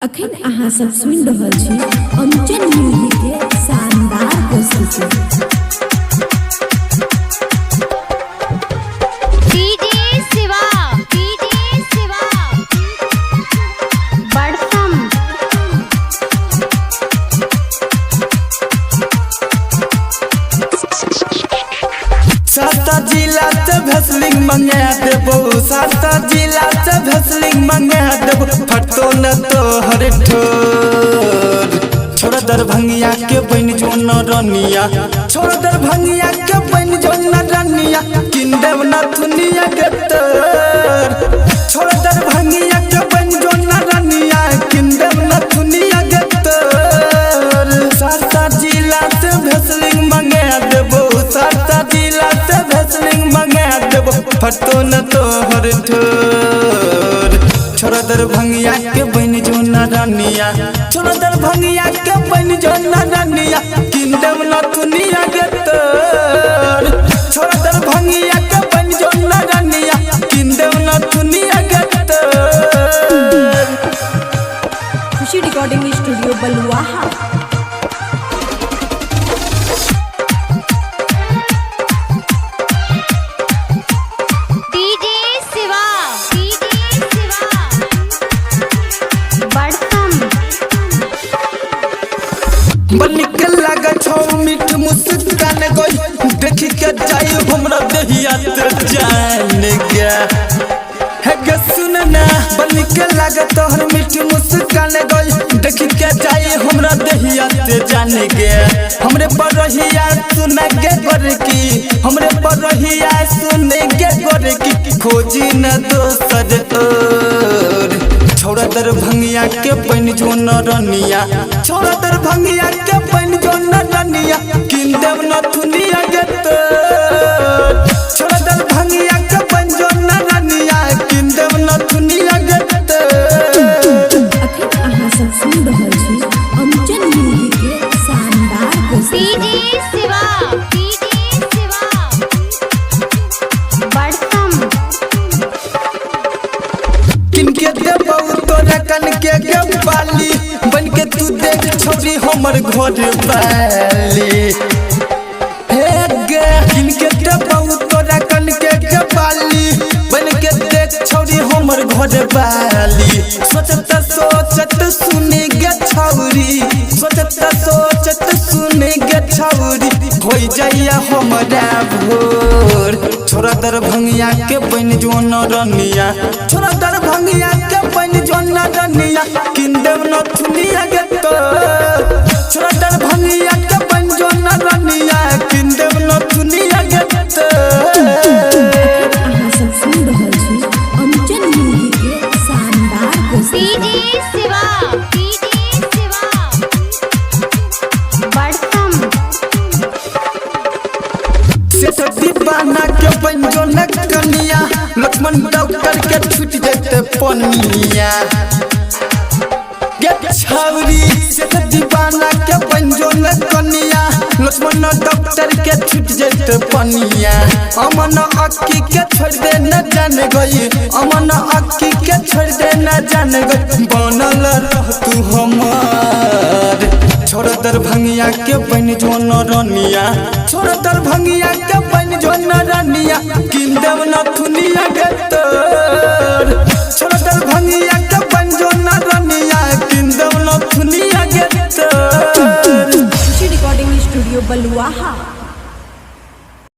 अखन अहाँ सब सुनि रहल छी अंचल म्यूजिक के शानदार प्रस्तुति। साता जिला से भेसलिंग मंगा देबो, साता जिला से भेसलिंग मंगा देबो, फटो न तो हर ठोर। छोड़ दरभंगिया के बन जो न रनिया, छोड़ दरभंगिया के बन जो न रनिया, किन देव न दुनिया के तर। छोड़ दरभंगिया के बन जो न रनिया, किन देव न दुनिया के तर। साता जिला से भेसलिंग मंगा देबो, साता जिला से भेसलिंग मंगा देबो, फटो न तो हर ठोर। छोड़ दरभंगिया के बन जो न रनिया, छोड़ दरभंगिया के बन जो न रनिया, किन देव न दुनिया के तर। छोड़ दरभंगिया के बन जो न रनिया, किन देव न दुनिया के तर। खुशी रिकॉर्डिंग स्टूडियो बलुआहा। बनिकल लगा छौ मीठ मुस्कान गई, देखी के जाई हमरा दहिया तो जान गया है गे सुन ना। बनिकल लगा तोहर मीठ मुस्कान गई, देखी के जाई हमरा दहिया तो जान गया। हमरे पर रहिया सुन के कर की, हमरे पर रहिया सुन के कर की, खोजी न दोसर और। छोड़ दरभंगिया के बन जो न रनिया, छोड़ दरभंगिया के बन जो न रनिया, किन देव न दुनिया के तर। छोड़ दरभंगिया के बन जो न रनिया, किन देव न दुनिया के तर। अखन अहाँ सब सुनि रहल छी अंचल म्यूजिक के शानदार प्रस्तुति। किनके देबौ तोरा कन के बाली, बन के तू देख छोरी हमर घर वाली। हे गे किनके देबौ तोरा कन के बाली, बन के देख छोरी हमर घर वाली। सोचत सोचत सुने गे छौरी, सोचत सोचत सुने गे छौरी, होई जाइया हमरा भोर। छोड़ दरभंगिया के बन जो न रनिया, छोड़ दरभंगिया के बन जो न रनिया, किन देव न दुनिया के तर। छोड़ दरभंगिया के बन जो न रनिया, किन देव न दुनिया के तर। अहाँ सब सुनि रहल छी अंचल म्यूजिक के शानदार प्रस्तुति। दीवाना के बन जो न कनिया, लक्ष्मण डॉक्टर के छूट जते पनिया। गे छौरी से दीवाना के बन जो न कनिया, लक्ष्मण डॉक्टर के छूट जते पनिया। अमन अक्की के छोड़ दे न जान गई, अमन अक्की के छोड़ दे न जान गई, बनल रह तू हमार। छोड़ दरभंगिया के बन जो न रनिया, छोड़ दरभंगिया के बन जो न रनिया, किन देव न दुनिया के तर। छोड़ दरभंगिया के बन जो न रनिया, किन देव न दुनिया के तर। खुशी रिकॉर्डिंग स्टूडियो बलुआहा।